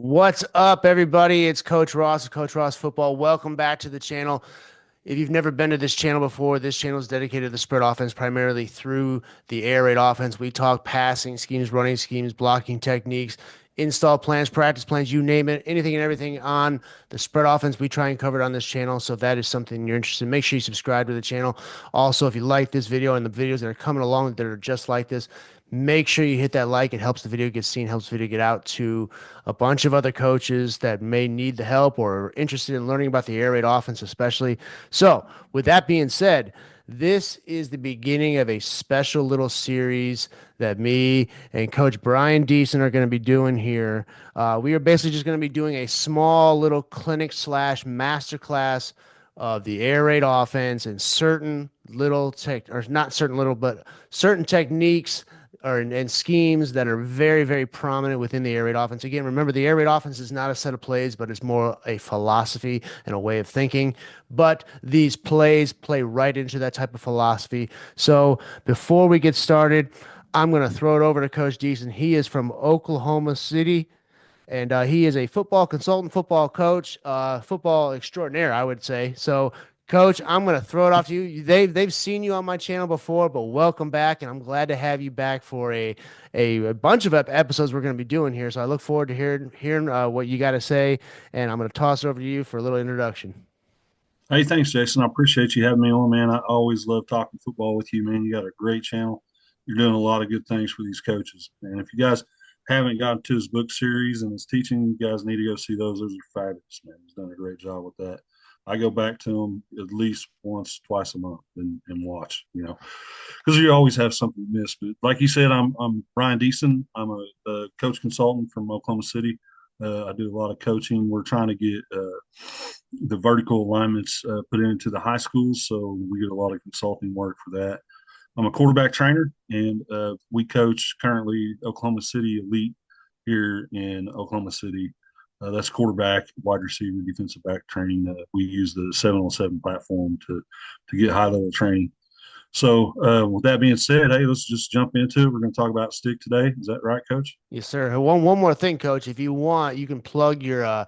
What's up, everybody? It's Coach Ross of Coach Ross Football. Welcome back to the channel. If you've never been to this channel before, this channel is dedicated to the spread offense primarily through the air raid offense. We talk passing schemes, running schemes, blocking techniques, install plans, practice plans, you name it, anything and everything on the spread offense. We try and cover it on this channel. So if that is something you're interested in, make sure you subscribe to the channel. Also, if you like this video and the videos that are coming along that are just like this, make sure you hit that like. It helps the video get seen, helps the video get out to a bunch of other coaches that may need the help or are interested in learning about the air raid offense, especially. So, with that being said, this is the beginning of a special little series that me and Coach Brian Deason are going to be doing here. We are basically just going to be doing a small little clinic slash masterclass of the air raid offense and certain little tech, or not certain little, but certain techniques and schemes that are very, very prominent within the air raid offense. Again, remember the air raid offense is not a set of plays, but it's more a philosophy and a way of thinking. But these plays play right into that type of philosophy. So before we get started, I'm going to throw it over to Coach Deason. He is from Oklahoma City, and he is a football consultant, football coach, football extraordinaire, I would say. So, Coach, I'm going to throw it off to you. They've seen you on my channel before, but welcome back, and I'm glad to have you back for a bunch of episodes we're going to be doing here. So I look forward to hearing what you got to say, and I'm going to toss it over to you for a little introduction. Hey, thanks, Jason. I appreciate you having me on, man. I always love talking football with you, man. You got a great channel. You're doing a lot of good things for these coaches. And if you guys haven't gotten to his book series and his teaching, you guys need to go see those. Those are fabulous, man. He's done a great job with that. I go back to them at least once, twice a month and watch, because you always have something to miss. But like you said, I'm Brian Deason. I'm a coach consultant from Oklahoma City. I do a lot of coaching. We're trying to get the vertical alignments put into the high schools, so we get a lot of consulting work for that. I'm a quarterback trainer, and we coach currently Oklahoma City Elite here in Oklahoma City. That's quarterback, wide receiver, defensive back training. We use the 7-on-7 platform to get high level training. So, with that being said, hey, let's just jump into it. We're going to talk about stick today. Is that right, Coach? Yes, sir. One more thing, Coach. If you want, you can plug your how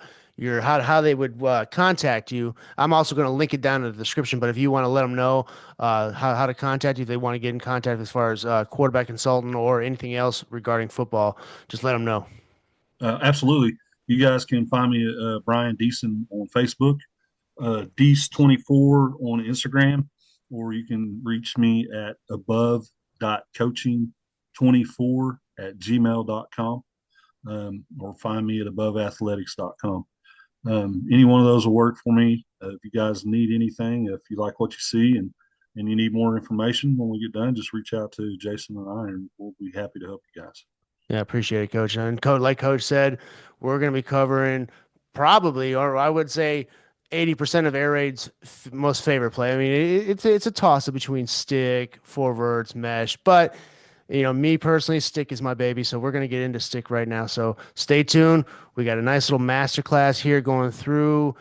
they would contact you. I'm also going to link it down in the description. But if you want to let them know how to contact you, if they want to get in contact as far as quarterback consultant or anything else regarding football, just let them know. Absolutely. You guys can find me at Brian Deason on Facebook, Deece24 on Instagram, or you can reach me at above.coaching24 at gmail.com, or find me at aboveathletics.com. Any one of those will work for me. If you guys need anything, if you like what you see and you need more information when we get done, just reach out to Jason and I, and we'll be happy to help you guys. Yeah, appreciate it, Coach. And like Coach said, we're going to be covering probably, or I would say, 80% of Air Raid's most favorite play. I mean, it's a toss up between stick, forwards, mesh, but me personally, stick is my baby, so we're going to get into stick right now. So stay tuned. We got a nice little master class here going through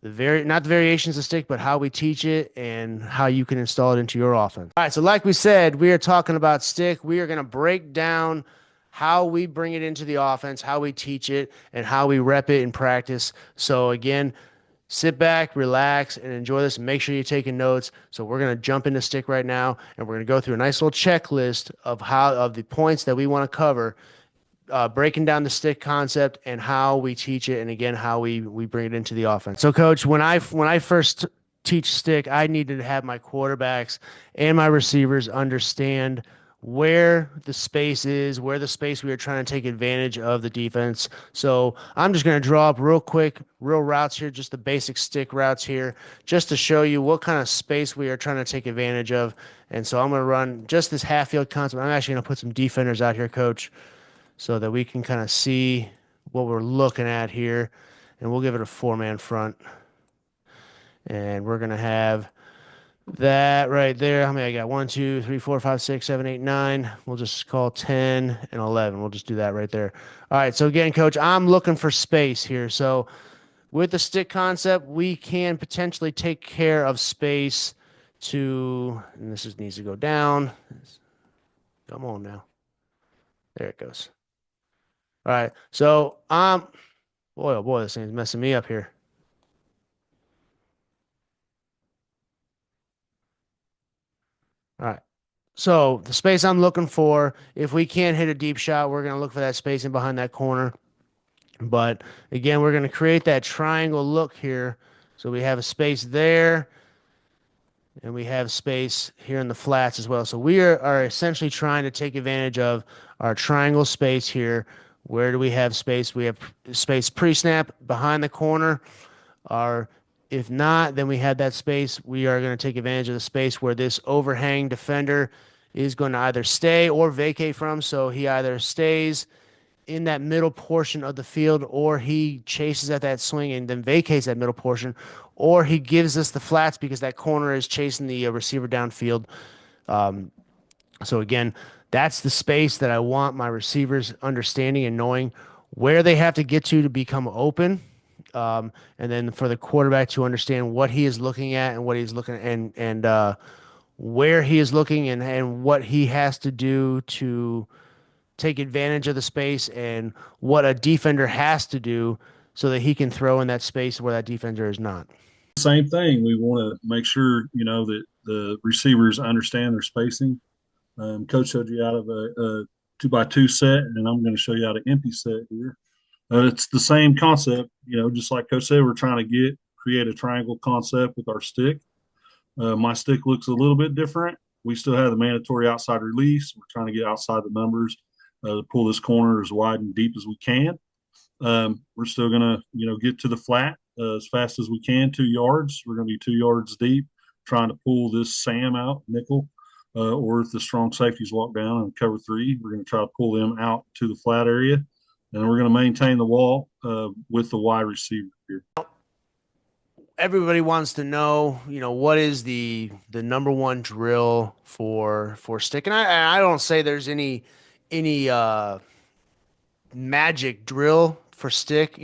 not the variations of stick, but how we teach it and how you can install it into your offense. All right, so like we said, we are talking about stick. We are going to break down how we bring it into the offense, how we teach it, and how we rep it in practice. So again, sit back, relax, and enjoy this. And make sure you're taking notes. So we're going to jump into stick right now, and we're going to go through a nice little checklist of the points that we want to cover, breaking down the stick concept and how we teach it, and again how we bring it into the offense. So, Coach, when I first teach stick, I needed to have my quarterbacks and my receivers understand where the space is, where the space we are trying to take advantage of the defense. So I'm just going to draw up real quick, real routes here, just the basic stick routes here, just to show you what kind of space we are trying to take advantage of. And so I'm going to run just this half field concept. I'm actually going to put some defenders out here, Coach, so that we can kind of see what we're looking at here. And we'll give it a four-man front. And we're going to have that right there. How many I got? 1, 2, 3, 4, 5, 6, 7, 8, 9. We'll just call 10 and 11. We'll just do that right there. All right. So again, Coach, I'm looking for space here. So with the stick concept, we can potentially take care of space and needs to go down. Come on now. There it goes. All right. So Boy, oh boy, this thing's messing me up here. All right. So the space I'm looking for, if we can't hit a deep shot, we're going to look for that space in behind that corner. But again, we're going to create that triangle look here. So we have a space there and we have space here in the flats as well. So we are essentially trying to take advantage of our triangle space here. Where do we have space? We have space pre-snap behind the corner. Our If not, then we have that space. We are going to take advantage of the space where this overhang defender is going to either stay or vacate from. So he either stays in that middle portion of the field, or he chases at that swing and then vacates that middle portion, or he gives us the flats because that corner is chasing the receiver downfield. So again, that's the space that I want my receivers understanding and knowing where they have to get to become open. And then for the quarterback to understand what he is looking at and what he's looking and where he is looking and what he has to do to take advantage of the space and what a defender has to do so that he can throw in that space where that defender is not. Same thing. We want to make sure that the receivers understand their spacing. Coach showed you out of a two by two set, and I'm going to show you out an empty set here. It's the same concept, just like Coach said. We're trying to create a triangle concept with our stick. My stick looks a little bit different. We still have the mandatory outside release. We're trying to get outside the numbers to pull this corner as wide and deep as we can. We're still going to, get to the flat as fast as we can, 2 yards. We're going to be 2 yards deep, trying to pull this Sam out, nickel, or if the strong safeties walk down and cover three, we're going to try to pull them out to the flat area. And we're going to maintain the wall with the wide receiver here. Everybody wants to know, what is the number one drill for stick, and I don't say there's any magic drill for stick,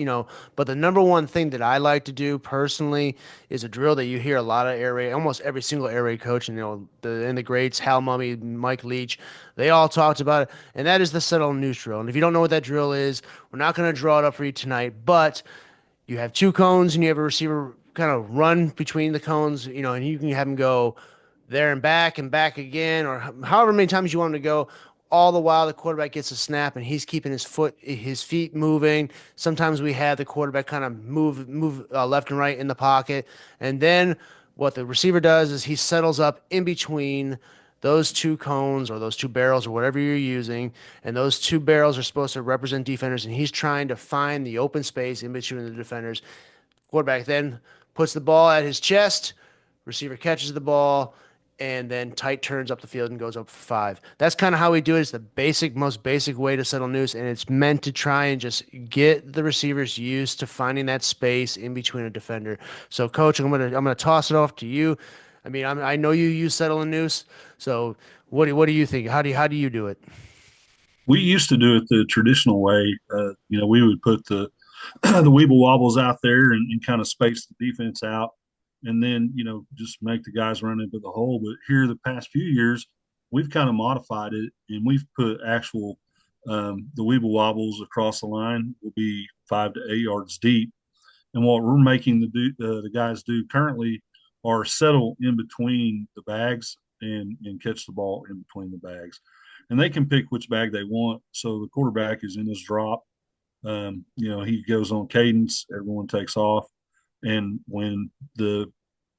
but the number one thing that I like to do personally is a drill that you hear a lot of air raid, almost every single air raid coach, and the greats, Hal Mummy, Mike Leach, they all talked about it, and that is the settle and noose drill. And if you don't know what that drill is, we're not going to draw it up for you tonight, but you have two cones and you have a receiver kind of run between the cones, and you can have him go there and back again, or however many times you want him to go. All the while, the quarterback gets a snap and he's keeping his feet moving. Sometimes we have the quarterback kind of move left and right in the pocket, and then what the receiver does is he settles up in between those two cones or those two barrels or whatever you're using, and those two barrels are supposed to represent defenders, and he's trying to find the open space in between the defenders. Quarterback then puts the ball at his chest, receiver catches the ball, and then tight turns up the field and goes up for five. That's kind of how we do it. It's the most basic way to settle noose, and it's meant to try and just get the receivers used to finding that space in between a defender. So, coach, I'm gonna toss it off to you. I mean, I know you use settle and noose. So, what do you think? How do you do it? We used to do it the traditional way. We would put the the weeble wobbles out there and kind of space the defense out, and then just make the guys run into the hole. But here, the past few years, we've kind of modified it, and we've put actual the weeble wobbles across the line will be 5 to 8 yards deep, and what we're making the guys do currently are settle in between the bags and catch the ball in between the bags, and they can pick which bag they want. So the quarterback is in his drop. He goes on cadence. Everyone takes off, and when the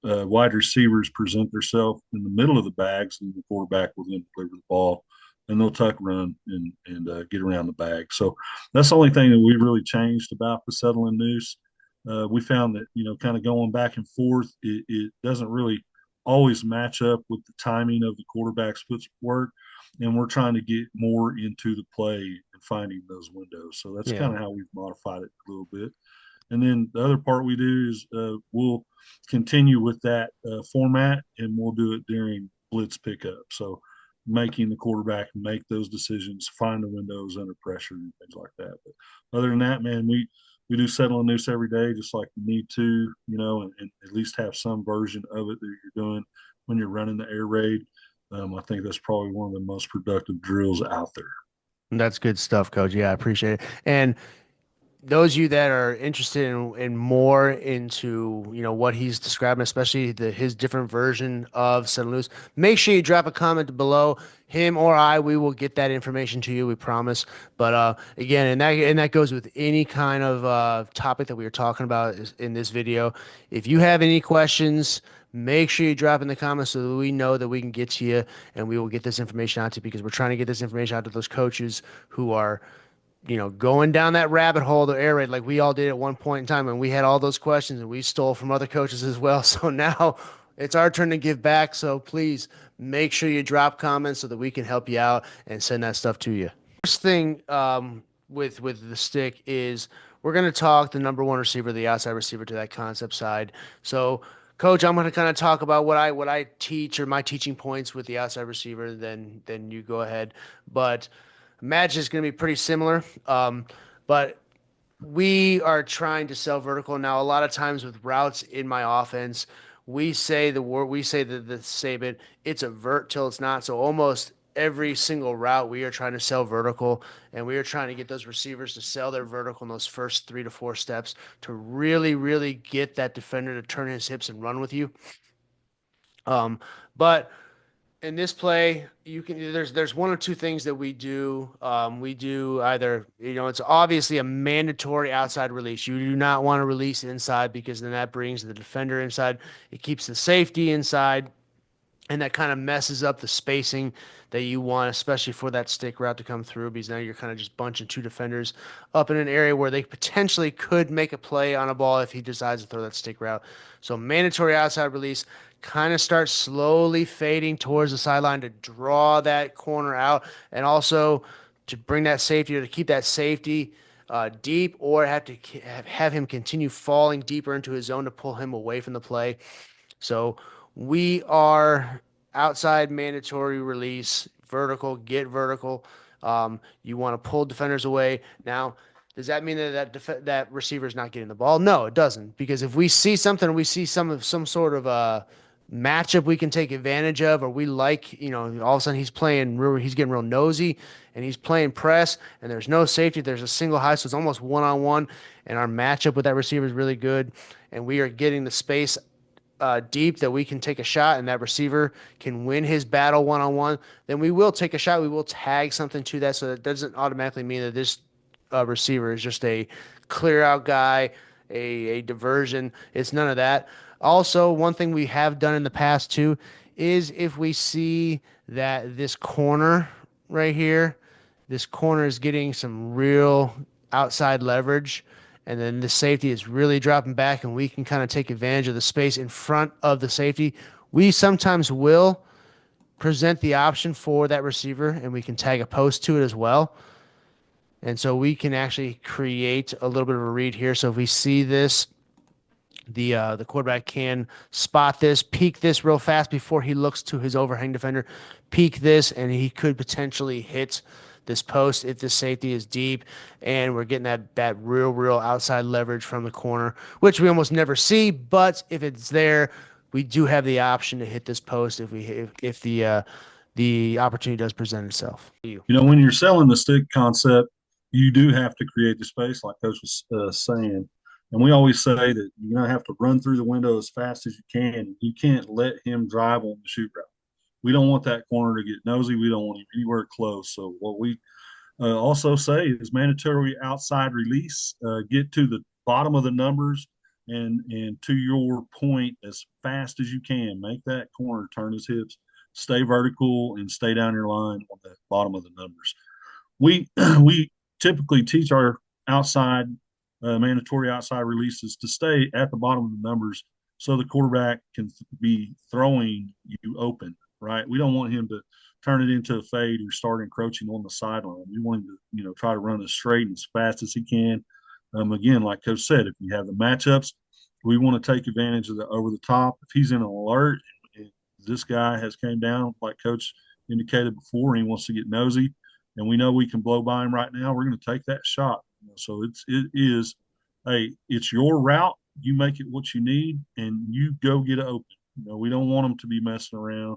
wide receivers present themselves in the middle of the bags, and the quarterback will then deliver the ball, and they'll tuck run and get around the bag. So that's the only thing that we really changed about the settle and noose. We found that kind of going back and forth, it doesn't really always match up with the timing of the quarterback's footwork, and we're trying to get more into the play and finding those windows. So that's Yeah. kind of how we've modified it a little bit. And then the other part we do is we'll continue with that format, and we'll do it during blitz pickup. So making the quarterback make those decisions, find the windows under pressure and things like that. But other than that, man, we do settle and noose every day, just like you need to, and at least have some version of it that you're doing when you're running the air raid. I think that's probably one of the most productive drills out there. That's good stuff, coach. Yeah, I appreciate it. And those of you that are interested in more into what he's describing, especially his different version of set and loose, make sure you drop a comment below. Him or I, we will get that information to you. We promise. But again, and that goes with any kind of topic that we are talking about in this video. If you have any questions, make sure you drop in the comments so that we know that we can get to you, and we will get this information out to you because we're trying to get this information out to those coaches who are going down that rabbit hole to air raid like we all did at one point in time, and we had all those questions and we stole from other coaches as well. So now it's our turn to give back. So please make sure you drop comments so that we can help you out and send that stuff to you. First thing with the stick is we're going to talk the number one receiver, the outside receiver to that concept side. So Coach, I'm going to kind of talk about what I teach or my teaching points with the outside receiver. Then you go ahead, but match is going to be pretty similar. But we are trying to sell vertical now. A lot of times with routes in my offense, we say the statement, it's a vert till it's not. So almost every single route we are trying to sell vertical, and we are trying to get those receivers to sell their vertical in those first 3 to 4 steps to really, really get that defender to turn his hips and run with you. But in this play, you can there's one or two things that we do. We do either, it's obviously a mandatory outside release. You do not want to release inside because then that brings the defender inside. It keeps the safety inside, and that kind of messes up the spacing that you want, especially for that stick route to come through, because now you're kind of just bunching two defenders up in an area where they potentially could make a play on a ball if he decides to throw that stick route. So mandatory outside release, kind of start slowly fading towards the sideline to draw that corner out, and also to bring that safety or to keep that safety deep, or have to have him continue falling deeper into his zone to pull him away from the play. So we are outside mandatory release, vertical, get vertical. You want to pull defenders away. Now, does that mean that receiver is not getting the ball? No, it doesn't. Because if we see something, we see some sort of a matchup we can take advantage of, or we like, all of a sudden he's getting real nosy, and he's playing press, and there's no safety. There's a single high, so it's almost one on one, and our matchup with that receiver is really good, and we are getting the space deep that we can take a shot and that receiver can win his battle one on one, then we will take a shot. We will tag something to that. So that doesn't automatically mean that this receiver is just a clear out guy, a diversion. It's none of that. Also, one thing we have done in the past too is if we see that this corner right here, this corner is getting some real outside leverage, and then the safety is really dropping back, and we can kind of take advantage of the space in front of the safety. We sometimes will present the option for that receiver, and we can tag a post to it as well. And so we can actually create a little bit of a read here. So if we see this, the quarterback can spot this, peek this real fast before he looks to his overhang defender, peek this, and he could potentially hit this post if the safety is deep, and we're getting that real outside leverage from the corner, which we almost never see. But if it's there, we do have the option to hit this post if the opportunity does present itself. When you're selling the stick concept, you do have to create the space, like Coach was saying. And we always say that you're going to have to run through the window as fast as you can. You can't let him drive on the shoot route. We don't want that corner to get nosy. We don't want him anywhere close. So what we also say is mandatory outside release. Get to the bottom of the numbers and to your point as fast as you can. Make that corner turn his hips, stay vertical, and stay down your line on the bottom of the numbers. We we typically teach our outside mandatory outside releases to stay at the bottom of the numbers so the quarterback can be throwing you open. Right, we don't want him to turn it into a fade or start encroaching on the sideline. We want him to, try to run as straight and as fast as he can. Again, like Coach said, if you have the matchups, we want to take advantage of the over the top. If he's in an alert, and this guy has came down, like Coach indicated before, and he wants to get nosy, and we know we can blow by him right now, we're going to take that shot. So it is, hey, it's your route. You make it what you need, and you go get it open. We don't want them to be messing around.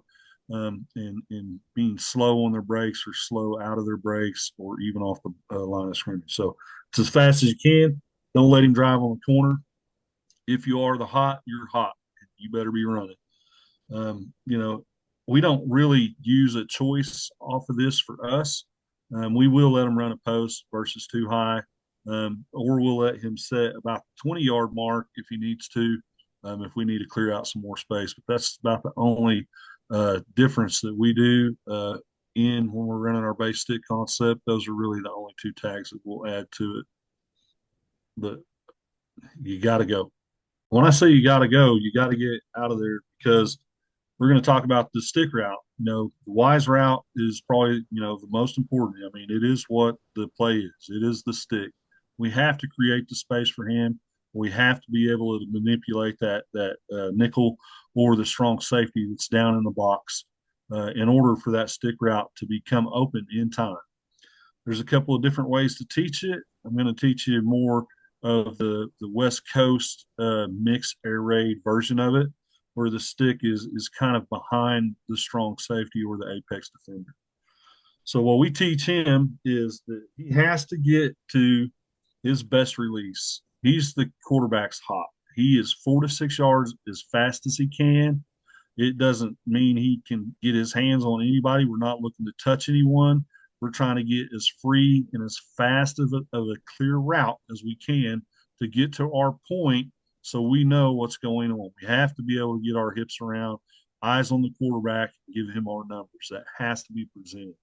and being slow on their brakes or slow out of their brakes or even off the line of scrimmage. So it's as fast as you can. Don't let him drive on the corner. If you are the hot, you're hot. You better be running. You know, we don't really use a choice off of this for us. We will let him run a post versus too high, or we'll let him set about the 20-yard mark if he needs to, if we need to clear out some more space. But that's about the only difference that we do in when we're running our base stick concept. Those are really the only two tags that we'll add to it. But you got to go. When I say you got to get out of there because we're going to talk about the stick route. You know, the wise route is probably, the most important. I mean, it is what the play is. It is the stick. We have to create the space for him. We have to be able to manipulate that nickel or the strong safety that's down in the box in order for that stick route to become open in time. There's a couple of different ways to teach it. I'm going to teach you more of the West Coast mixed air raid version of it, where the stick is kind of behind the strong safety or the apex defender. So what we teach him is that he has to get to his best release. He's the quarterback's hop. He is 4 to 6 yards as fast as he can. It doesn't mean he can get his hands on anybody. We're not looking to touch anyone. We're trying to get as free and as fast of a clear route as we can to get to our point so we know what's going on. We have to be able to get our hips around, eyes on the quarterback, and give him our numbers. That has to be presented.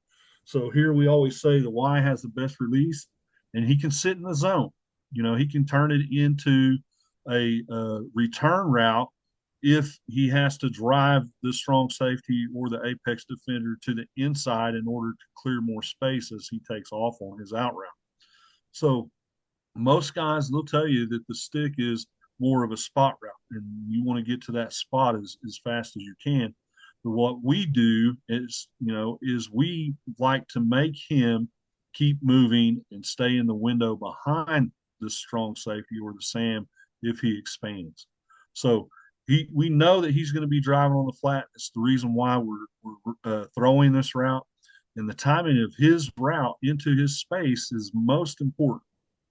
So here we always say the Y has the best release, and he can sit in the zone. He can turn it into a return route if he has to drive the strong safety or the apex defender to the inside in order to clear more space as he takes off on his out route. So most guys, they'll tell you that the stick is more of a spot route and you want to get to that spot as fast as you can. But what we do is we like to make him keep moving and stay in the window behind the strong safety or the Sam if he expands. So we know that he's going to be driving on the flat. That's the reason why we're throwing this route. And the timing of his route into his space is most important,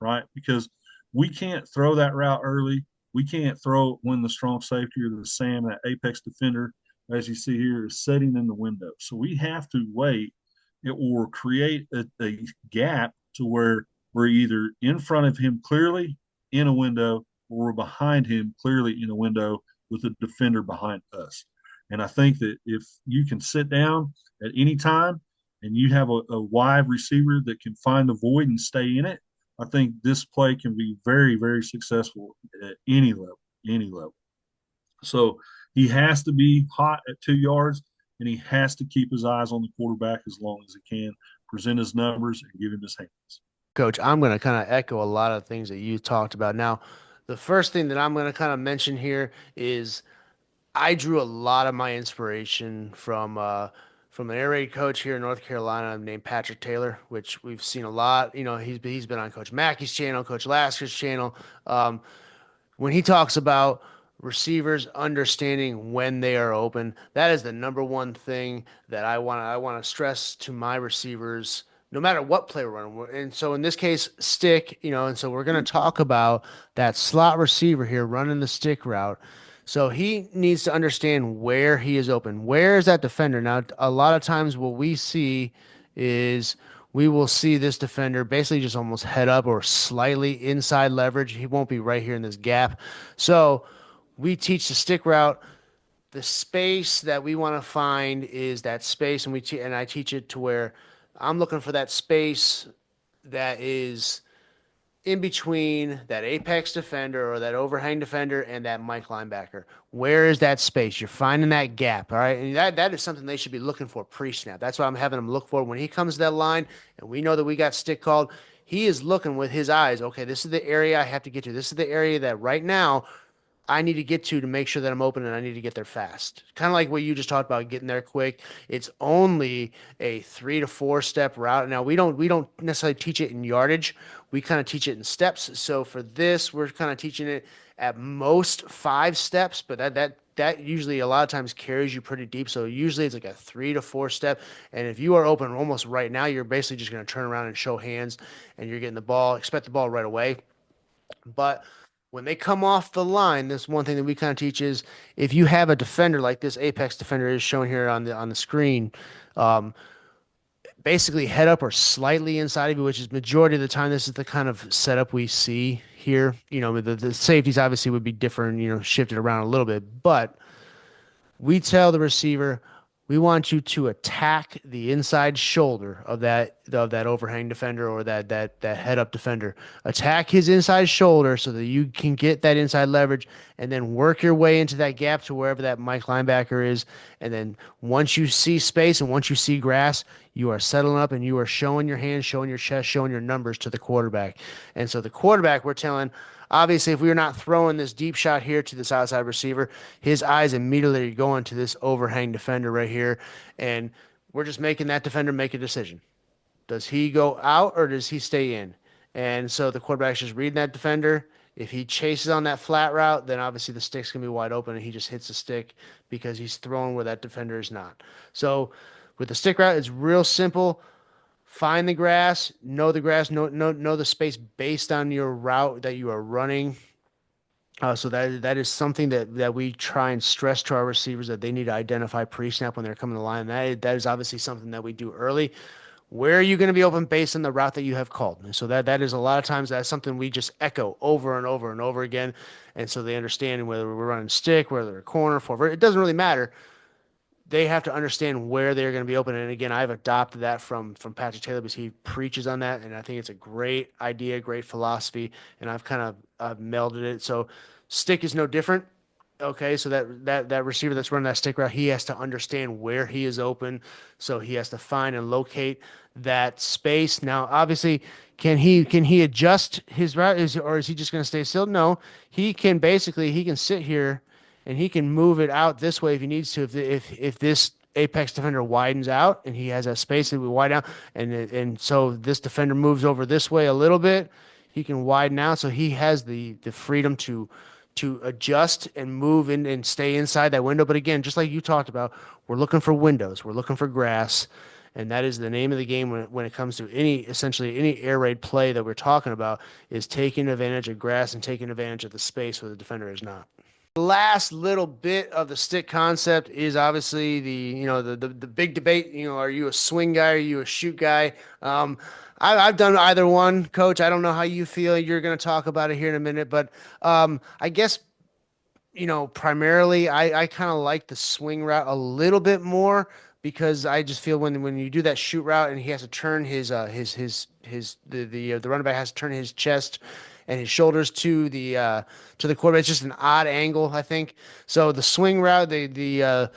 right? Because we can't throw that route early. We can't throw it when the strong safety or the Sam, that apex defender, as you see here, is sitting in the window. So we have to wait or create a gap to where we're either in front of him clearly in a window or we're behind him clearly in a window with a defender behind us. And I think that if you can sit down at any time and you have a wide receiver that can find the void and stay in it, I think this play can be very, very successful at any level, any level. So he has to be hot at 2 yards and he has to keep his eyes on the quarterback as long as he can, present his numbers and give him his hands. Coach, I'm going to kind of echo a lot of things that you talked about. Now, the first thing that I'm going to kind of mention here is I drew a lot of my inspiration from an air raid coach here in North Carolina named Patrick Taylor, which we've seen a lot. He's been on Coach Mackey's channel, Coach Lasker's channel. Um, when he talks about receivers understanding when they are open, that is the number one thing that I want to stress to my receivers, no matter what play we're running. And so in this case, stick, and so we're going to talk about that slot receiver here running the stick route. So he needs to understand where he is open. Where is that defender? Now, a lot of times what we see is we will see this defender basically just almost head up or slightly inside leverage. He won't be right here in this gap. So we teach the stick route. The space that we want to find is that space, and and I teach it to where I'm looking for that space that is in between that apex defender or that overhang defender and that Mike linebacker. Where is that space? You're finding that gap, all right? And that is something they should be looking for pre-snap. That's what I'm having them look for when he comes to that line and we know that we got stick called. He is looking with his eyes. Okay, this is the area I have to get to. This is the area that right now I need to get to make sure that I'm open and I need to get there fast. Kind of like what you just talked about getting there quick. It's only a 3 to 4 step route. Now we don't necessarily teach it in yardage. We kind of teach it in steps. So for this, we're kind of teaching it at most 5 steps, but that usually a lot of times carries you pretty deep. So usually it's like a 3 to 4 step. And if you are open almost right now, you're basically just going to turn around and show hands, and you're getting the ball, expect the ball right away. But when they come off the line, this one thing that we kind of teach is if you have a defender like this Apex defender is shown here on the screen, um, basically head up or slightly inside of you, which is majority of the time this is the kind of setup we see here. The safeties obviously would be different, shifted around a little bit, but we tell the receiver we want you to attack the inside shoulder of that overhang defender or that head up defender. Attack his inside shoulder so that you can get that inside leverage and then work your way into that gap to wherever that Mike linebacker is. And then once you see space and once you see grass, you are settling up and you are showing your hands, showing your chest, showing your numbers to the quarterback. And so the quarterback, we're telling, obviously, if we are not throwing this deep shot here to this outside receiver, his eyes immediately are going to this overhang defender right here. And we're just making that defender make a decision. Does he go out or does he stay in? And so the quarterback's just reading that defender. If he chases on that flat route, then obviously the stick's going to be wide open and he just hits the stick because he's throwing where that defender is not. So with the stick route, it's real simple. Find the grass, know the space based on your route that you are running. So that is something that we try and stress to our receivers that they need to identify pre-snap when they're coming to the line. That is obviously something that we do early. Where are you going to be open based on the route that you have called? And so that is a lot of times that's something we just echo over and over and over again. And so they understand whether we're running stick, whether we're corner, forward, it doesn't really matter. They have to understand where they're going to be open. And again, I've adopted that from Patrick Taylor because he preaches on that, and I think it's a great idea, great philosophy, and I've melded it. So stick is no different. Okay, so that receiver that's running that stick route, he has to understand where he is open, so he has to find and locate that space. Now, obviously, can he adjust his route, or is he just going to stay still? No, he can sit here and he can move it out this way if he needs to. If this apex defender widens out and he has that space that we widen out, and so this defender moves over this way a little bit, he can widen out, so he has the freedom to adjust and move in and stay inside that window. But again, just like you talked about, we're looking for windows, we're looking for grass, and that is the name of the game when it comes to essentially any air raid play that we're talking about is taking advantage of grass and taking advantage of the space where the defender is not. Last little bit of the stick concept is obviously the big debate. Are you a swing guy? Are you a shoot guy? I've done either one, Coach. I don't know how you feel. You're going to talk about it here in a minute, but I guess primarily I kind of like the swing route a little bit more because I just feel when you do that shoot route and he has to turn the running back has to turn his chest and his shoulders to the quarterback. It's just an odd angle, I think. So the swing route, the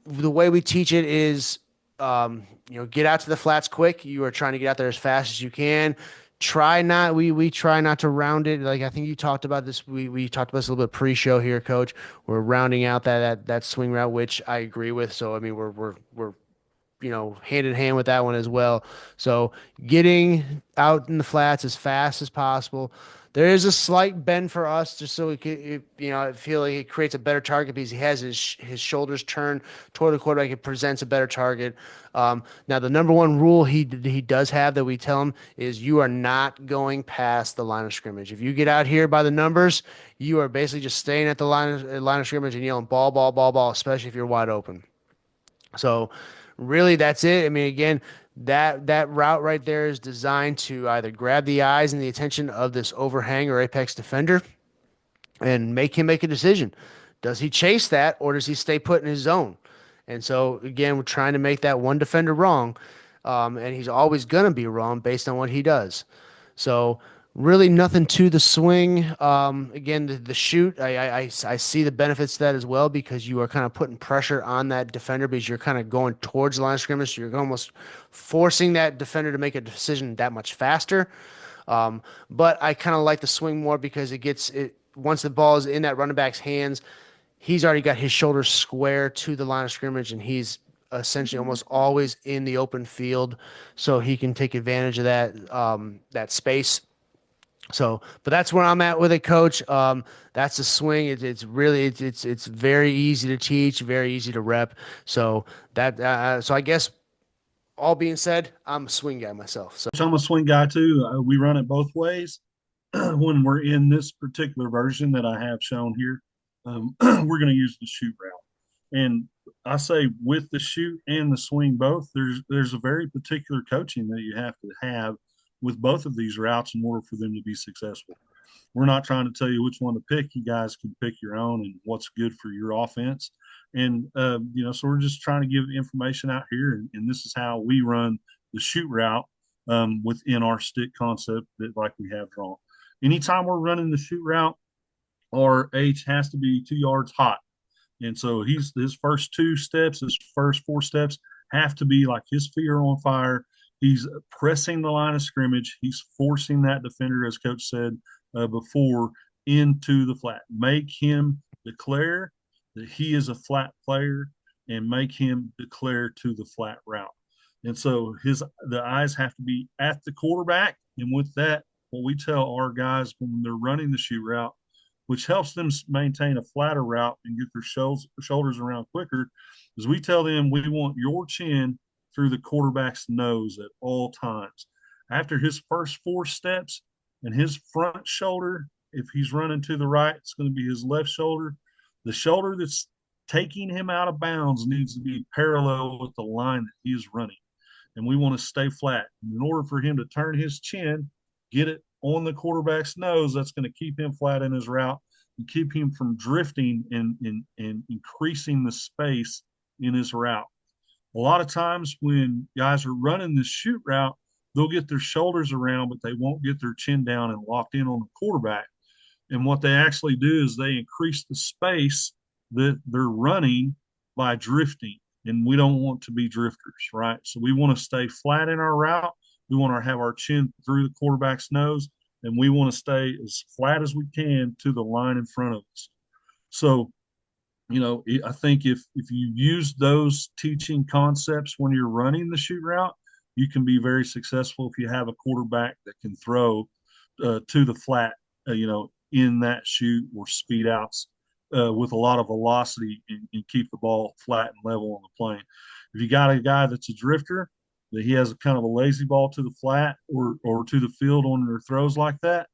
way we teach it is, get out to the flats quick. You are trying to get out there as fast as you can. We try not to round it. Like I think you talked about this. We talked about this a little bit pre-show here, Coach. We're rounding out that swing route, which I agree with. So I mean, we're hand in hand with that one as well. So getting out in the flats as fast as possible. There is a slight bend for us just so I feel like it creates a better target because he has his shoulders turned toward the quarterback. It presents a better target. Now, the number one rule he does have that we tell him is you are not going past the line of scrimmage. If you get out here by the numbers, you are basically just staying at the line of scrimmage and yelling ball, ball, ball, ball, especially if you're wide open. So really that's it. I mean, again, that route right there is designed to either grab the eyes and the attention of this overhang or apex defender and make him make a decision. Does he chase that or does he stay put in his zone? And so again, we're trying to make that one defender wrong. And he's always going to be wrong based on what he does. So really nothing to the swing. Again, the shoot, I see the benefits to that as well because you are kind of putting pressure on that defender because you're kind of going towards the line of scrimmage. So you're almost forcing that defender to make a decision that much faster. But I kind of like the swing more because once the ball is in that running back's hands, he's already got his shoulders square to the line of scrimmage and he's essentially almost always in the open field. So he can take advantage of that space. So, but that's where I'm at with it, coach. That's a swing. It's really it's very easy to teach, very easy to rep. So so I guess all being said, I'm a swing guy myself. So So I'm a swing guy too. We run it both ways. When we're in this particular version that I have shown here, we're going to use the shoot route. And I say with the shoot and the swing both, there's a very particular coaching that you have with both of these routes in order for them to be successful. We're not trying to tell you which one to pick. You guys can pick your own and what's good for your offense. And so we're just trying to give information out here, and this is how we run the shoot route within our stick concept that like we have drawn. Anytime we're running the shoot route, our H has to be 2 yards hot. And so his first 2 steps, his first 4 steps have to be like his feet are on fire. He's pressing the line of scrimmage. He's forcing that defender, as coach said before, into the flat. Make him declare that he is a flat player and make him declare to the flat route. And so the eyes have to be at the quarterback. And with that, what we tell our guys when they're running the shoot route, which helps them maintain a flatter route and get their shoulders around quicker, is we tell them we want your chin through the quarterback's nose at all times. After his first 4 steps and his front shoulder, if he's running to the right, it's going to be his left shoulder. The shoulder that's taking him out of bounds needs to be parallel with the line that he is running. And we want to stay flat. And in order for him to turn his chin, get it on the quarterback's nose, that's going to keep him flat in his route and keep him from drifting and increasing the space in his route. A lot of times when guys are running this shoot route, they'll get their shoulders around, but they won't get their chin down and locked in on the quarterback. And what they actually do is they increase the space that they're running by drifting. And we don't want to be drifters, right? So we want to stay flat in our route. We want to have our chin through the quarterback's nose, and we want to stay as flat as we can to the line in front of us. So, I think if you use those teaching concepts when you're running the shoot route, you can be very successful if you have a quarterback that can throw to the flat, in that shoot or speed outs with a lot of velocity and keep the ball flat and level on the plane. If you got a guy that's a drifter, that he has a kind of a lazy ball to the flat or to the field on their throws like that,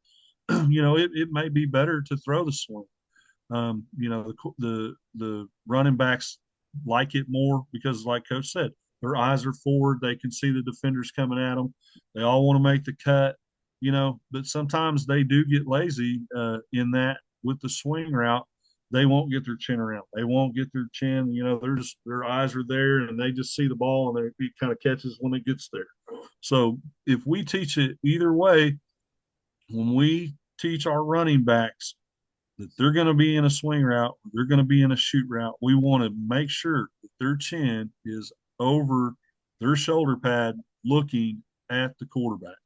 it may be better to throw the swing. The running backs like it more because, like Coach said, their eyes are forward. They can see the defenders coming at them. They all want to make the cut, but sometimes they do get lazy in that with the swing route. They won't get their chin around. They won't get their chin. Their eyes are there and they just see the ball and it kind of catches when it gets there. So if we teach it either way, when we teach our running backs that they're going to be in a swing route, they're going to be in a shoot route, we want to make sure that their chin is over their shoulder pad looking at the quarterback.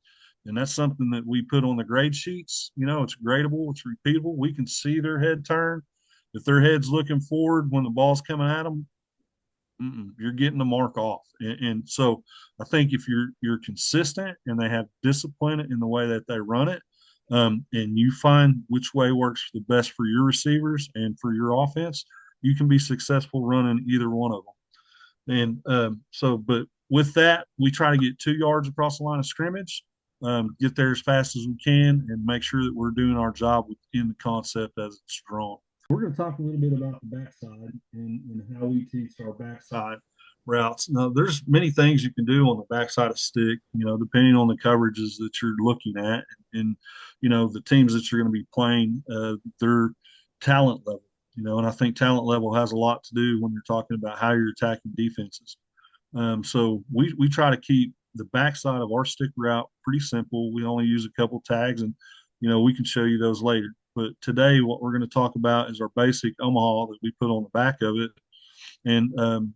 And that's something that we put on the grade sheets. It's gradable, it's repeatable. We can see their head turn. If their head's looking forward when the ball's coming at them, you're getting the mark off. And so I think if you're consistent and they have discipline in the way that they run it, and you find which way works the best for your receivers and for your offense, you can be successful running either one of them. And but with that, we try to get 2 yards across the line of scrimmage, get there as fast as we can, and make sure that we're doing our job within the concept as it's drawn. We're going to talk a little bit about the backside and how we teach our backside routes. Now, there's many things you can do on the backside of stick, depending on the coverages that you're looking at and the teams that you're going to be playing, their talent level, and I think talent level has a lot to do when you're talking about how you're attacking defenses. So we try to keep the backside of our stick route pretty simple. We only use a couple tags, and we can show you those later. But today, what we're going to talk about is our basic Omaha that we put on the back of it. And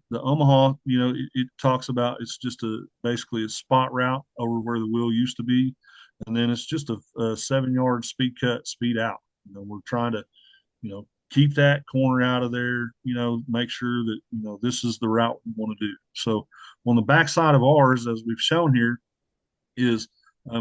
the Omaha, it talks about it's just basically a spot route over where the wheel used to be, and then it's just a 7 yard speed cut, speed out. We're trying to, keep that corner out of there. Make sure that this is the route we want to do. So on the backside of ours, as we've shown here, is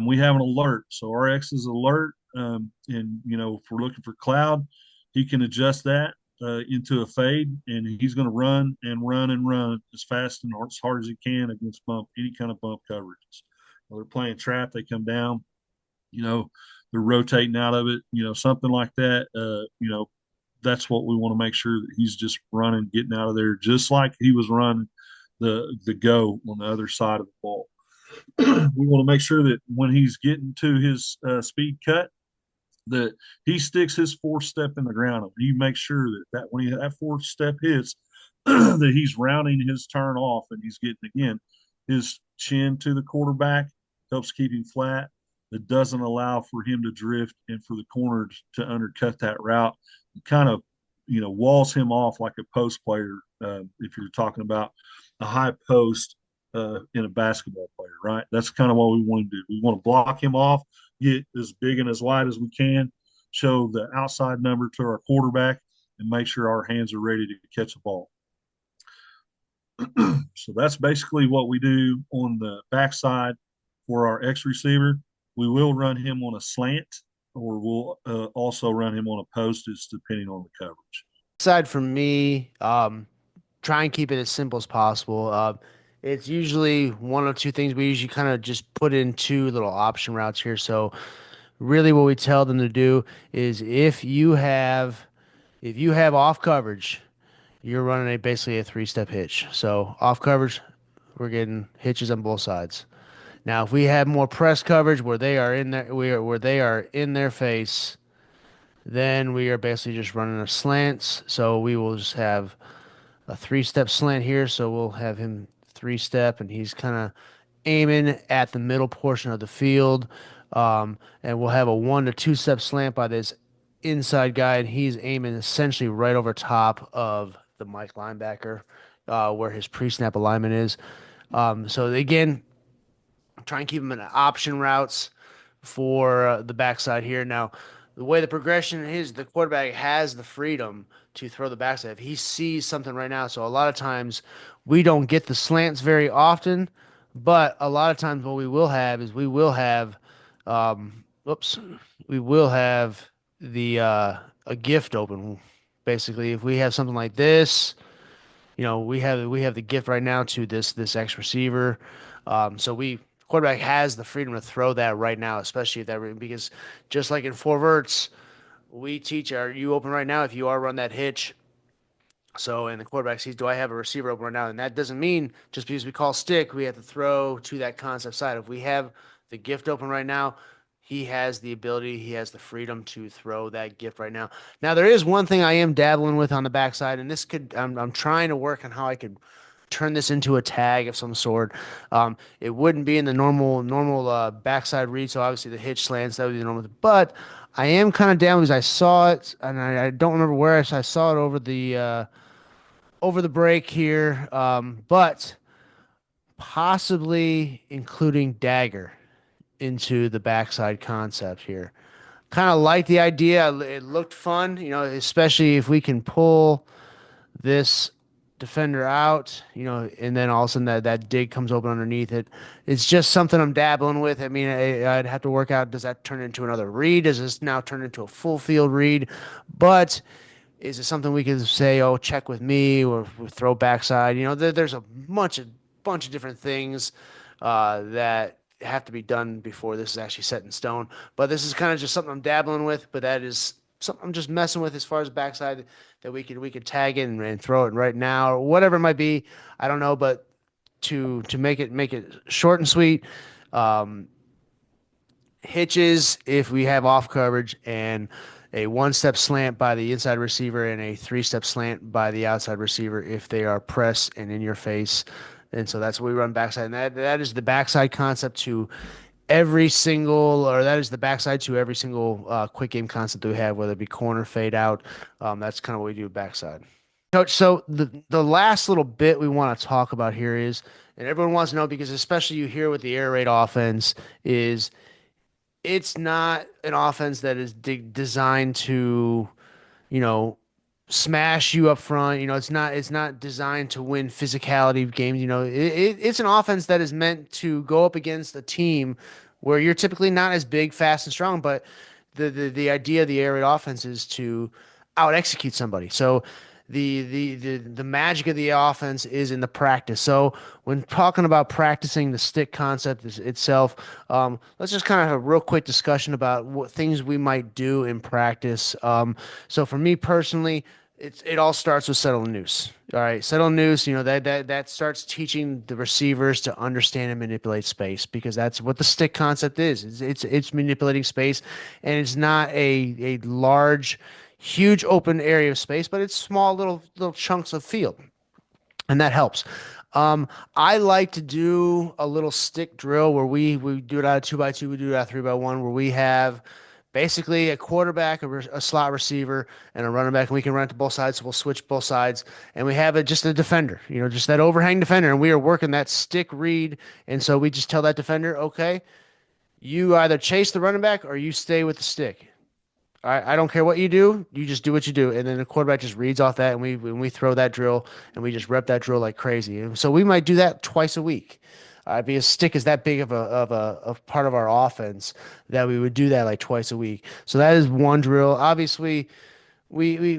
we have an alert. So our X is alert. And if we're looking for cloud, he can adjust that into a fade, and he's going to run and run and run as fast and as hard as he can against any kind of bump coverages. They're playing trap, they come down, you know, they're rotating out of it, something like that. That's what we want to make sure that he's just running, getting out of there, just like he was running the go on the other side of the ball. We want to make sure that when he's getting to his speed cut, that he sticks his fourth step in the ground. He makes sure that when that fourth step hits, that he's rounding his turn off and he's getting again his chin to the quarterback, helps keep him flat. It doesn't allow for him to drift and for the corner to undercut that route. It kind of, walls him off like a post player. If you're talking about a high post in a basketball player, right? That's kind of what we want to do. We want to block him off, get as big and as wide as we can, show the outside number to our quarterback, and make sure our hands are ready to catch the ball. So that's basically what we do on the backside for our X receiver. We will run him on a slant, or we'll also run him on a post, it's depending on the coverage. Aside from me, try and keep it as simple as possible. It's usually one or two things. We usually kind of just put in two little option routes here. So really what we tell them to do is if you have off coverage, you're running basically a three-step hitch. So off coverage, we're getting hitches on both sides. Now, if we have more press coverage where they are in there, where they are in their face, then we are basically just running a slants. So we will just have a three-step slant here. So we'll have him three-step, and he's kind of aiming at the middle portion of the field. And we'll have a 1 to 2 step slant by this inside guy, and he's aiming essentially right over top of the Mike linebacker, where his pre-snap alignment is. So again, try and keep him in option routes for the backside here. Now, the way the progression is, the quarterback has the freedom to throw the backside if he sees something right now. So a lot of times we don't get the slants very often, but a lot of times what we will have is oops, we will have the a gift open. Basically, if we have something like this, we have the gift right now to this X receiver. So quarterback has the freedom to throw that right now, especially if that because just like in four verts, we teach are you open right now if you are run that hitch. So and the quarterback sees, do I have a receiver open right now? And that doesn't mean just because we call stick, we have to throw to that concept side. If we have the gift open right now, he has the ability, he has the freedom to throw that gift right now. Now there is one thing I am dabbling with on the backside, and I'm trying to work on how I could turn this into a tag of some sort. It wouldn't be in the normal backside read, so obviously the hitch slants that would be the normal. But I am kind of down because I saw it, and I don't remember where I saw it over the break here, but possibly including dagger into the backside concept here. Kind of like the idea. It looked fun, especially if we can pull this defender out, and then all of a sudden that dig comes open underneath it. It's just something I'm dabbling with. I mean, I'd have to work out, does that turn into another read? Does this now turn into a full field read? But is it something we can say, oh, check with me or throw backside? There's a bunch of different things that have to be done before this is actually set in stone. But this is kind of just something I'm dabbling with. But that is something I'm just messing with as far as backside that we could tag it and throw it right now or whatever it might be. I don't know, but to make it short and sweet. Um, Hitches if we have off coverage and a 1 step slant by the inside receiver and a 3 step slant by the outside receiver if they are press and in your face. And so that's what we run backside. And that is the backside concept to every single, or that is the backside to every single quick game concept that we have, whether it be corner, fade out. That's kind of what we do backside. Coach, so the last little bit we want to talk about here is, and everyone wants to know because especially you hear with the air raid offense is it's not an offense that is designed to, you know, smash you up front. It's not designed to win physicality games. It's an offense that is meant to go up against a team where you're typically not as big, fast, and strong, but the idea of the air raid offense is to out execute somebody. So the magic of the offense is in the practice. So when talking about practicing the stick concept itself, let's just kind of have a real quick discussion about what things we might do in practice. So for me personally, it all starts with settle and noose. All right, settle and noose. You know that starts teaching the receivers to understand and manipulate space because that's what the stick concept is. It's manipulating space, and it's not a large, huge open area of space, but it's small little chunks of field, and that helps. Um, I like to do a little stick drill where we do it out of 2x2, we do it out of 3x1, where we have basically a quarterback, a slot receiver, and a running back, and we can run it to both sides. So we'll switch both sides, and we have it just a defender, just that overhang defender, and we are working that stick read. And so we just tell that defender, okay, you either chase the running back or you stay with the stick. I don't care what you do. You just do what you do. And then the quarterback just reads off that, and we throw that drill, and we just rep that drill like crazy. And so we might do that twice a week. Because stick is that big of part of our offense that we would do that like twice a week. So that is one drill. Obviously, we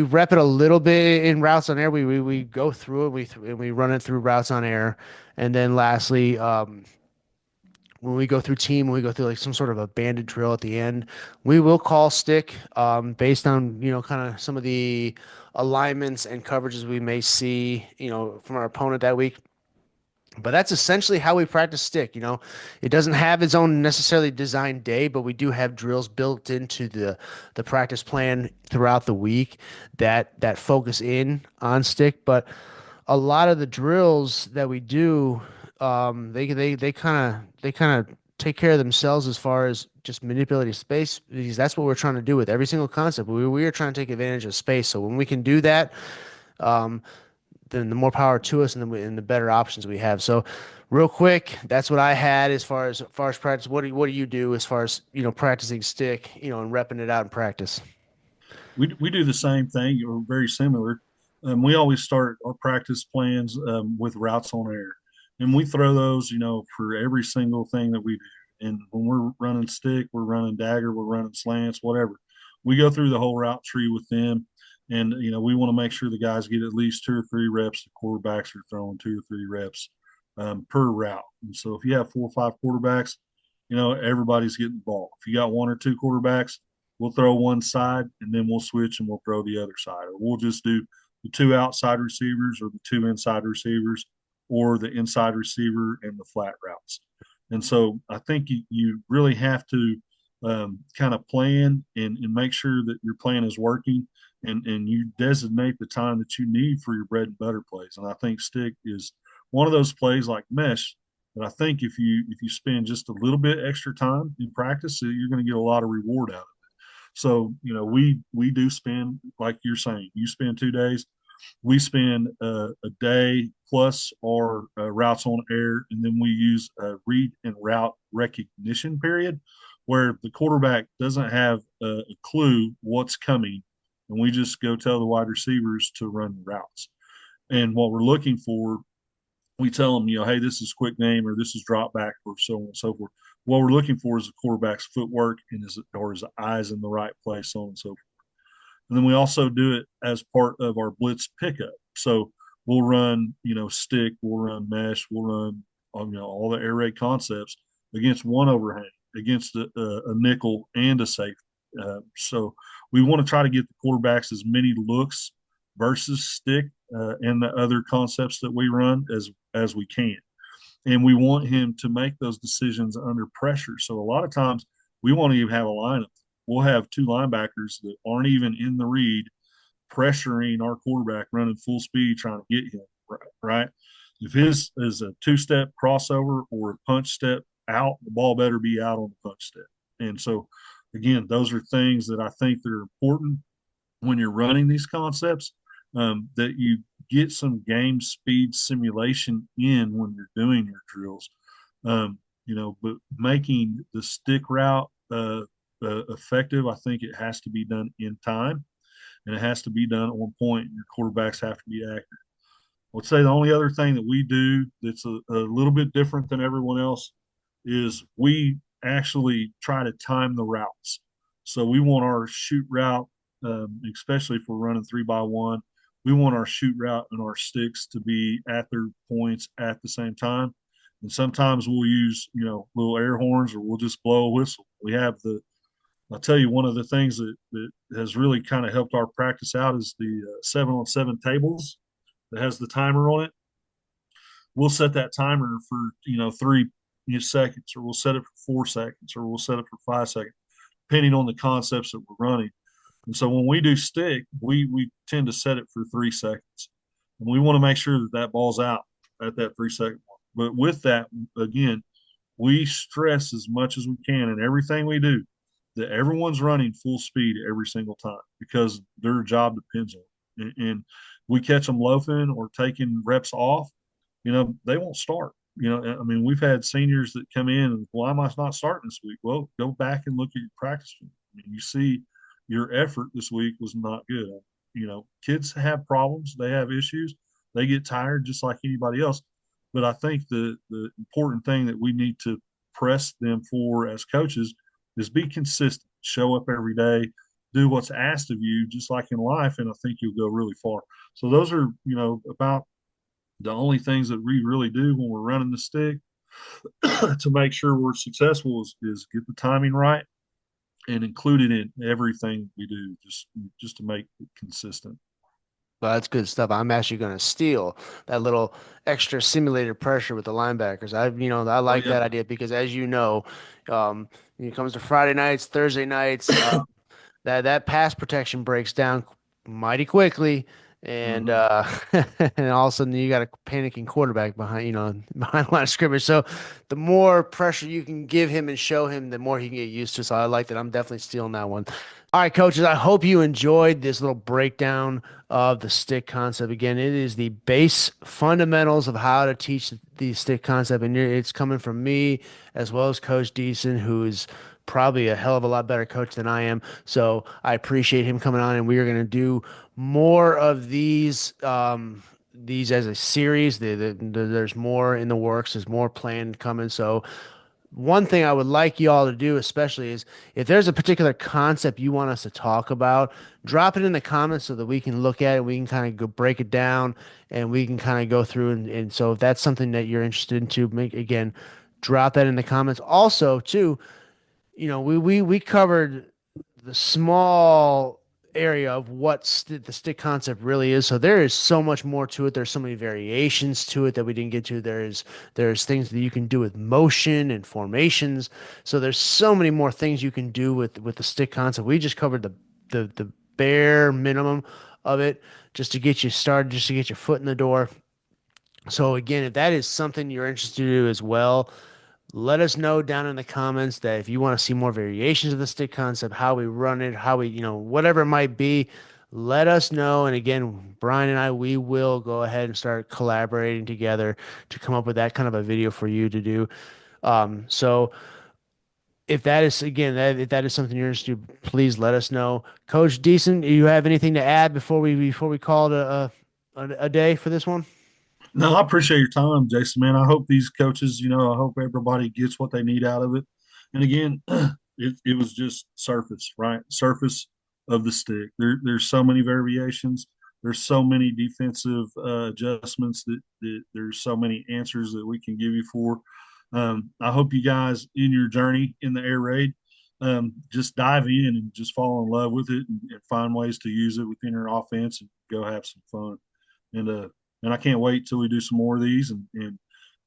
rep it a little bit in routes on air. We go through it. And we run it through routes on air. And then lastly, when we go through team, when we go through like some sort of a banded drill at the end, we will call stick based on, kind of some of the alignments and coverages we may see, from our opponent that week. But that's essentially how we practice stick. It doesn't have its own necessarily designed day, but we do have drills built into the practice plan throughout the week that focus in on stick. But a lot of the drills that we do, they kind of take care of themselves as far as just manipulating space because that's what we're trying to do with every single concept. We are trying to take advantage of space. So when we can do that, um, then the more power to us, and and the better options we have. So, real quick, that's what I had as far as practice. What do you do as far as practicing stick, and repping it out in practice? We do the same thing or very similar. We always start our practice plans with routes on air, and we throw those, for every single thing that we do. And when we're running stick, we're running dagger, we're running slants, whatever. We go through the whole route tree with them, and we want to make sure the guys get at least 2 or 3 reps. The quarterbacks are throwing 2 or 3 reps per route. And so if you have 4 or 5 quarterbacks, everybody's getting the ball. If you got 1 or 2 quarterbacks, we'll throw one side and then we'll switch and we'll throw the other side. Or we'll just do the 2 outside receivers or the 2 inside receivers or the inside receiver and the flat routes. And so I think you really have to kind of plan and make sure that your plan is working and you designate the time that you need for your bread and butter plays. And I think stick is one of those plays like mesh that I think if you spend just a little bit extra time in practice, you're going to get a lot of reward out of it. So, we do spend, like you're saying, you spend 2 days. We spend a day plus our routes on air, and then we use a read and route recognition period where the quarterback doesn't have a clue what's coming, and we just go tell the wide receivers to run the routes. And what we're looking for, we tell them, hey, this is quick name or this is drop back or so on and so forth. What we're looking for is the quarterback's footwork and his eyes in the right place, so on and so forth. And then we also do it as part of our blitz pickup. So we'll run, stick, we'll run mesh, we'll run, all the air raid concepts against one overhang, against a nickel and a safety. So we want to try to get the quarterbacks as many looks versus stick and the other concepts that we run as we can. And we want him to make those decisions under pressure. So a lot of times we won't even have a lineup. We'll have 2 linebackers that aren't even in the read pressuring our quarterback running full speed trying to get him right. If his is a 2-step crossover or a punch step out, the ball better be out on the punch step. And so again, those are things that I think that are important when you're running these concepts, that you get some game speed simulation in when you're doing your drills. But making the stick route effective, I think it has to be done in time and it has to be done on point. And your quarterbacks have to be accurate. I would say the only other thing that we do that's a little bit different than everyone else is we actually try to time the routes. So we want our shoot route, especially if we're running 3 by 1, we want our shoot route and our sticks to be at their points at the same time. And sometimes we'll use, little air horns, or we'll just blow a whistle. I'll tell you, one of the things that has really kind of helped our practice out is the 7-on-7 tables that has the timer on it. We'll set that timer for, 3 seconds, or we'll set it for 4 seconds, or we'll set it for 5 seconds, depending on the concepts that we're running. And so when we do stick, we tend to set it for 3 seconds, and we want to make sure that that ball's out at that 3 second mark. But with that, again, we stress as much as we can in everything we do that everyone's running full speed every single time, because their job depends on it. And we catch them loafing or taking reps off, they won't start. I mean, we've had seniors that come in and, why am I not starting this week? Well, go back and look at your practice. I mean, you see your effort this week was not good. Kids have problems, they have issues, they get tired just like anybody else. But I think the important thing that we need to press them for as coaches is be consistent, show up every day, do what's asked of you, just like in life, and I think you'll go really far. So those are, about the only things that we really do when we're running the stick to make sure we're successful is get the timing right and include it in everything we do, just to make it consistent. Well, that's good stuff. I'm actually going to steal that little extra simulated pressure with the linebackers. I Oh like yeah. that idea because, as you know, when it comes to Friday nights, Thursday nights, that pass protection breaks down mighty quickly, and Hmm. and all of a sudden you got a panicking quarterback behind behind the line of scrimmage. So the more pressure you can give him and show him, the more he can get used to. So I like that. I'm definitely stealing that one. All right, coaches, I hope you enjoyed this little breakdown of the stick concept. Again, it is the base fundamentals of how to teach the stick concept, and it's coming from me as well as Coach Deason, who is probably a hell of a lot better coach than I am. So I appreciate him coming on, and we are going to do more of these as a series. There's more in the works. There's more planned coming. So one thing I would like you all to do, especially, is if there's a particular concept you want us to talk about, drop it in the comments so that we can look at it. We can kind of go break it down, and we can kind of go through. And so if that's something that you're interested in, to make again, drop that in the comments. Also, too, we covered the small area of what the stick concept really is. So there is so much more to it. There's so many variations to it that we didn't get to. There's things that you can do with motion and formations. So there's so many more things you can do with the stick concept. We just covered the bare minimum of it just to get you started, just to get your foot in the door. So again, if that is something you're interested in do as well, let us know down in the comments that if you want to see more variations of the stick concept, how we run it, how we, whatever it might be, let us know. And again, Brian and I, we will go ahead and start collaborating together to come up with that kind of a video for you to do. So if that is, again, if that is something you're interested in, please let us know. Coach Decent, do you have anything to add before we call it a day for this one? No, I appreciate your time, Jason. Man, I hope these coaches, I hope everybody gets what they need out of it. And again, it was just surface, right? Surface of the stick. There's so many variations. There's so many defensive adjustments that there's so many answers that we can give you for. I hope you guys in your journey in the air raid just dive in and just fall in love with it, and find ways to use it within your offense and go have some fun. And I can't wait till we do some more of these and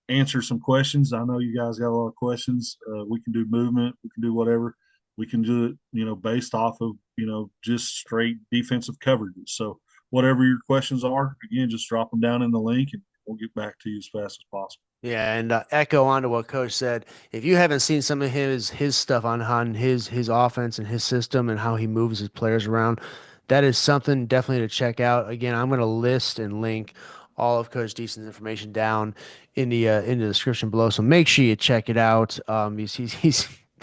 answer some questions. I know you guys got a lot of questions. We can do movement, we can do whatever. We can do it, based off of, just straight defensive coverages. So whatever your questions are, again, just drop them down in the link, and we'll get back to you as fast as possible. Yeah, and echo on to what Coach said. If you haven't seen some of his stuff on his offense and his system and how he moves his players around, that is something definitely to check out. Again, I'm going to list and link all of Coach Deason's information down in the description below. So make sure you check it out.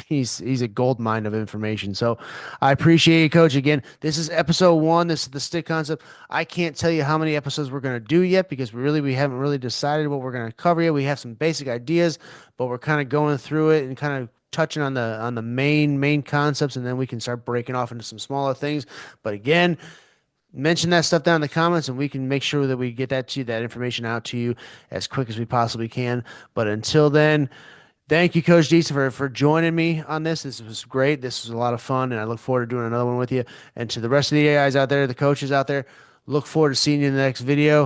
He's a gold mine of information. So I appreciate you, Coach. Again, this is episode one. This is the stick concept. I can't tell you how many episodes we're going to do yet because we haven't really decided what we're going to cover yet. We have some basic ideas, but we're kind of going through it and kind of touching on the main concepts, and then we can start breaking off into some smaller things. But again, mention that stuff down in the comments, and we can make sure that we get that to you, that information out to you as quick as we possibly can. But until then, thank you, Coach Deesa, for joining me on this. This was great. This was a lot of fun, and I look forward to doing another one with you. And to the rest of the guys out there, the coaches out there, look forward to seeing you in the next video.